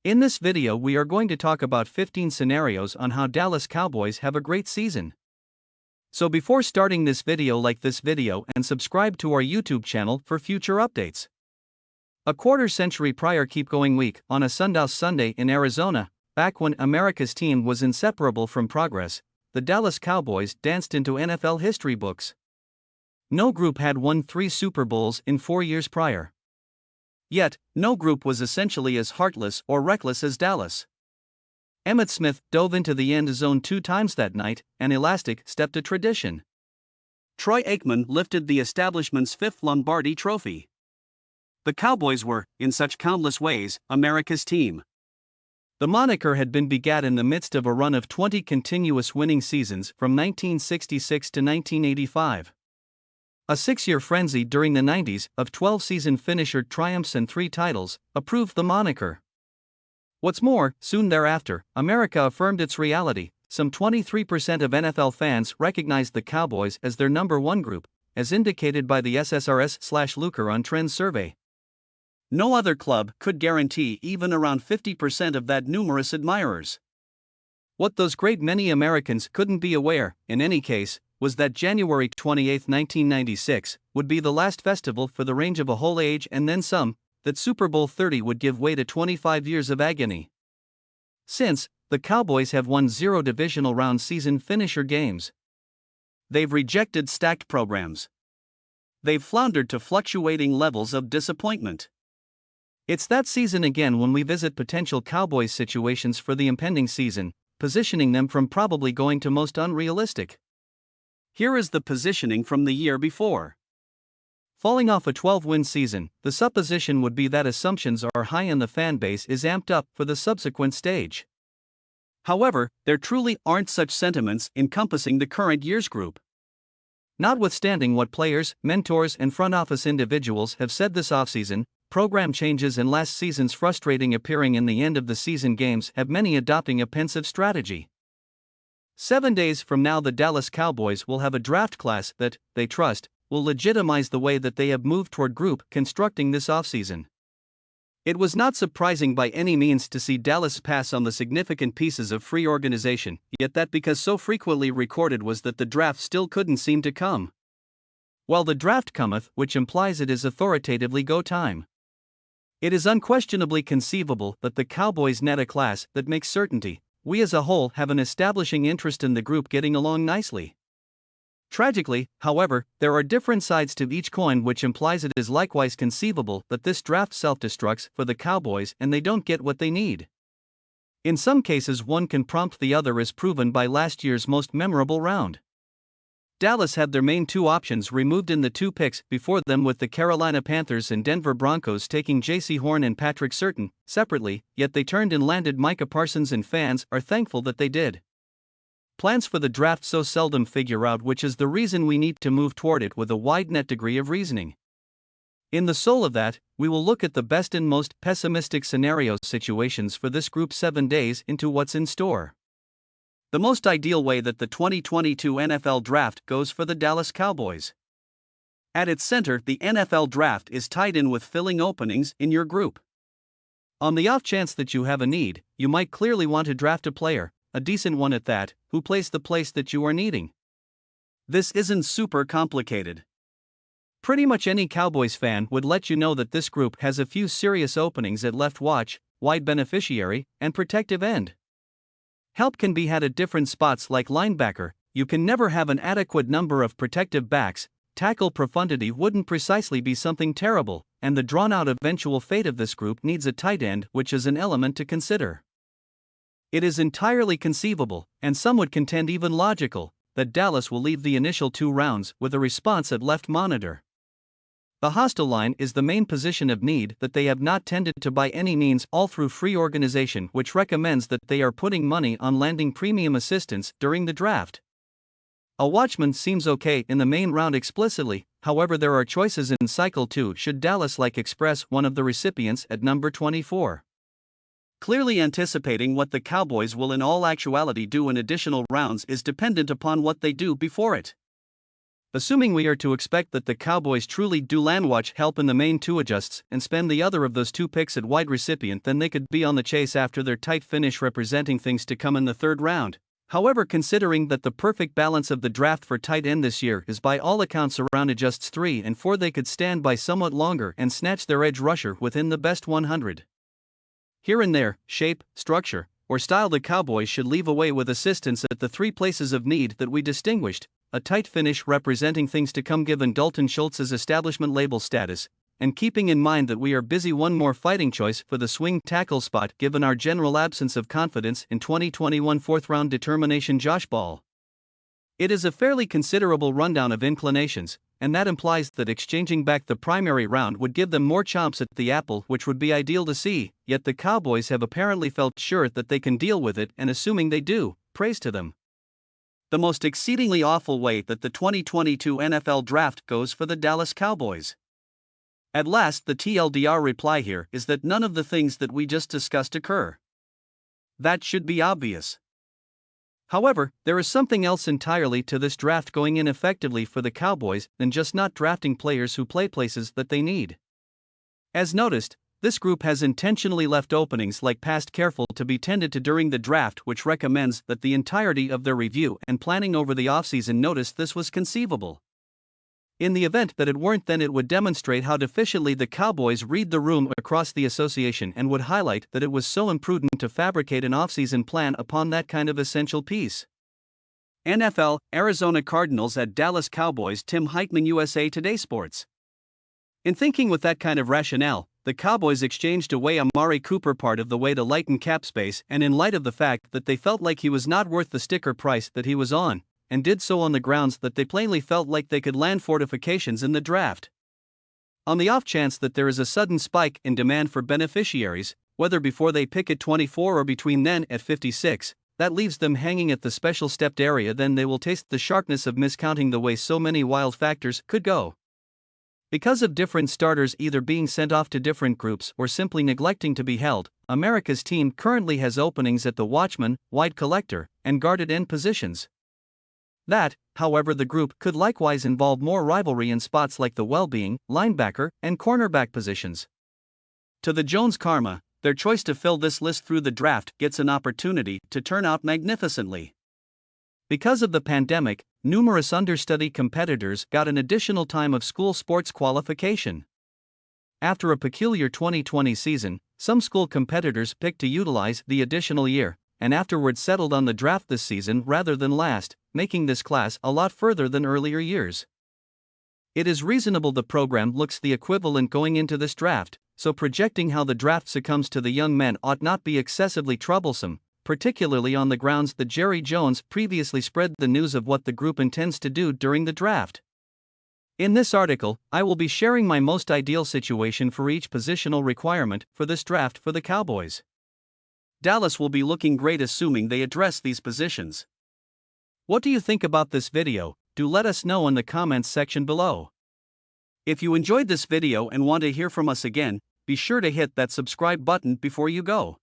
In this video we are going to talk about 15 scenarios on how Dallas Cowboys have a great season. So before starting this video, like this video and subscribe to our YouTube channel for future updates. A quarter century prior, keep going week, on a sun-doused Sunday in Arizona, back when America's team was inseparable from progress, the Dallas Cowboys danced into NFL history books. No group had won 3 Super Bowls in 4 years prior. Yet, no group was essentially as heartless or reckless as Dallas. Emmitt Smith dove into the end zone 2 times that night, and elastic stepped to tradition. Troy Aikman lifted the establishment's 5th Lombardi Trophy. The Cowboys were, in such countless ways, America's team. The moniker had been begat in the midst of a run of 20 continuous winning seasons from 1966 to 1985. A 6-year frenzy during the 90s of 12-season finisher triumphs and 3 titles approved the moniker. What's more, soon thereafter, America affirmed its reality. Some 23% of NFL fans recognized the Cowboys as their number 1 group, as indicated by the SSRS/Looker on Trends survey. No other club could guarantee even around 50% of that numerous admirers. What those great many Americans couldn't be aware, in any case, was that January 28, 1996, would be the last festival for the range of a whole age and then some, that Super Bowl 30 would give way to 25 years of agony. Since, the Cowboys have won 0 divisional round season finisher games. They've rejected stacked programs. They've floundered to fluctuating levels of disappointment. It's that season again when we visit potential Cowboys situations for the impending season, positioning them from probably going to most unrealistic. Here is the positioning from the year before. Falling off a 12-win season, the supposition would be that assumptions are high and the fan base is amped up for the subsequent stage. However, there truly aren't such sentiments encompassing the current year's group. Notwithstanding what players, mentors, and front office individuals have said this offseason, program changes and last season's frustrating appearing in the end of the season games have many adopting a pensive strategy. 7 days from now, the Dallas Cowboys will have a draft class that, they trust, will legitimize the way that they have moved toward group constructing this offseason. It was not surprising by any means to see Dallas pass on the significant pieces of free organization, yet that because so frequently recorded was that the draft still couldn't seem to come. While the draft cometh, which implies it is authoritatively go time. It is unquestionably conceivable that the Cowboys net a class that makes certainty. We as a whole have an establishing interest in the group getting along nicely. Tragically, however, there are different sides to each coin, which implies it is likewise conceivable that this draft self-destructs for the Cowboys and they don't get what they need. In some cases, one can prompt the other, as proven by last year's most memorable round. Dallas had their main 2 options removed in the 2 picks before them, with the Carolina Panthers and Denver Broncos taking J.C. Horn and Patrick Surtain separately, yet they turned and landed Micah Parsons, and fans are thankful that they did. Plans for the draft so seldom figure out, which is the reason we need to move toward it with a wide net degree of reasoning. In the soul of that, we will look at the best and most pessimistic scenario situations for this group 7 days into what's in store. The most ideal way that the 2022 NFL Draft goes for the Dallas Cowboys. At its center, the NFL Draft is tied in with filling openings in your group. On the off chance that you have a need, you might clearly want to draft a player, a decent one at that, who plays the place that you are needing. This isn't super complicated. Pretty much any Cowboys fan would let you know that this group has a few serious openings at left watch, wide beneficiary, and protective end. Help can be had at different spots like linebacker. You can never have an adequate number of protective backs. Tackle profundity wouldn't precisely be something terrible, and the drawn-out eventual fate of this group needs a tight end, which is an element to consider. It is entirely conceivable, and some would contend even logical, that Dallas will leave the initial 2 rounds with a response at left monitor. The hostile line is the main position of need that they have not tended to by any means all through free organization, which recommends that they are putting money on landing premium assistants during the draft. A watchman seems okay in the main round explicitly, however there are choices in cycle 2 should Dallas like express one of the recipients at number 24. Clearly anticipating what the Cowboys will in all actuality do in additional rounds is dependent upon what they do before it. Assuming we are to expect that the Cowboys truly do landwatch help in the main two adjusts and spend the other of those two picks at wide recipient, then they could be on the chase after their tight finish representing things to come in the third round. However, considering that the perfect balance of the draft for tight end this year is by all accounts around adjusts 3 and 4, they could stand by somewhat longer and snatch their edge rusher within the best 100. Here and there, shape, structure, or style, the Cowboys should leave away with assistance at the three places of need that we distinguished: a tight finish representing things to come given Dalton Schultz's establishment label status, and keeping in mind that we are busy one more fighting choice for the swing tackle spot given our general absence of confidence in 2021 fourth-round determination Josh Ball. It is a fairly considerable rundown of inclinations, and that implies that exchanging back the primary round would give them more chomps at the apple, which would be ideal to see, yet the Cowboys have apparently felt sure that they can deal with it, and assuming they do, praise to them. The most exceedingly awful way that the 2022 NFL Draft goes for the Dallas Cowboys. At last, the TLDR reply here is that none of the things that we just discussed occur. That should be obvious. However, there is something else entirely to this draft going in effectively for the Cowboys than just not drafting players who play places that they need. As noticed, this group has intentionally left openings like past careful to be tended to during the draft, which recommends that the entirety of their review and planning over the offseason noticed this was conceivable. In the event that it weren't, then it would demonstrate how deficiently the Cowboys read the room across the association and would highlight that it was so imprudent to fabricate an offseason plan upon that kind of essential piece. NFL, Arizona Cardinals at Dallas Cowboys. Tim Aikman, USA Today Sports. In thinking with that kind of rationale, the Cowboys exchanged away Amari Cooper part of the way to lighten cap space, and in light of the fact that they felt like he was not worth the sticker price that he was on, and did so on the grounds that they plainly felt like they could land fortifications in the draft. On the off chance that there is a sudden spike in demand for beneficiaries, whether before they pick at 24 or between then at 56, that leaves them hanging at the special stepped area. Then they will taste the sharpness of miscounting the way so many wild factors could go. Because of different starters either being sent off to different groups or simply neglecting to be held, America's team currently has openings at the watchman, wide collector, and guarded end positions. That, however, the group could likewise involve more rivalry in spots like the well-being, linebacker, and cornerback positions. To the Jones karma, their choice to fill this list through the draft gets an opportunity to turn out magnificently. Because of the pandemic, numerous understudy competitors got an additional time of school sports qualification. After a peculiar 2020 season, some school competitors picked to utilize the additional year, and afterward settled on the draft this season rather than last, making this class a lot further than earlier years. It is reasonable the program looks the equivalent going into this draft, so projecting how the draft succumbs to the young men ought not be excessively troublesome, particularly on the grounds that Jerry Jones previously spread the news of what the group intends to do during the draft. In this article, I will be sharing my most ideal situation for each positional requirement for this draft for the Cowboys. Dallas will be looking great assuming they address these positions. What do you think about this video? Do let us know in the comments section below. If you enjoyed this video and want to hear from us again, be sure to hit that subscribe button before you go.